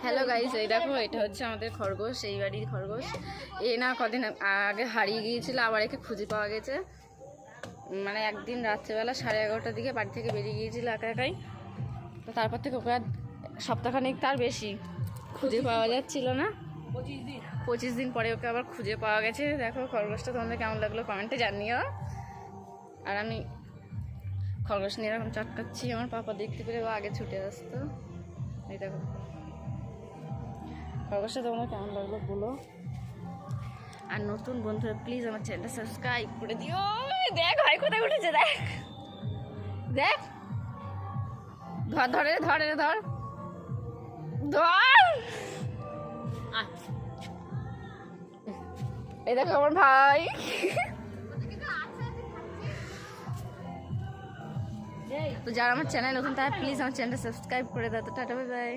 Hello guys, এই দেখো এটা হচ্ছে আমাদের খরগোশ, এই বাড়ির খরগোশ। এ না কদিন আগে হারিয়ে গিয়েছিল, আবার একে খুঁজে পাওয়া গেছে। মানে একদিন রাত্রেবেলা 11:30টার দিকে বাড়ি থেকে বেরিয়ে গিয়েছিল একা একাই। তো তারপর থেকে ওকে আর সপ্তাহখানেক তার বেশি খুঁজে পাওয়া যাচ্ছিল না। 25 দিন পরে ওকে আবার খুঁজে পাওয়া গেছে। দেখো খরগোশটা তোমাদের কেমন লাগলো কমেন্টে জানিও। আর আমি খরগোশ নিয়ে এরকম চটকাচ্ছি, আমার পাপা দেখতে পেরে ও আগে ছুটে আসতো। এই দেখো খরগোশটা তোমাদের কেমন লাগলো বলো। আর নতুন বন্ধুরা প্লিজ আমার চ্যানেলটা সাবস্ক্রাইব করে দিও। দেখ ভাই কোথায় উঠেছে, দেখ দেখ, ধর ধরে ধরে ধর ধর। এই দেখো আমার ভাই। তো যারা আমার চ্যানেল নতুন তারা প্লিজ আমার চ্যানেলটা সাবস্ক্রাইব করে দাও। তো টাটা বাই বাই।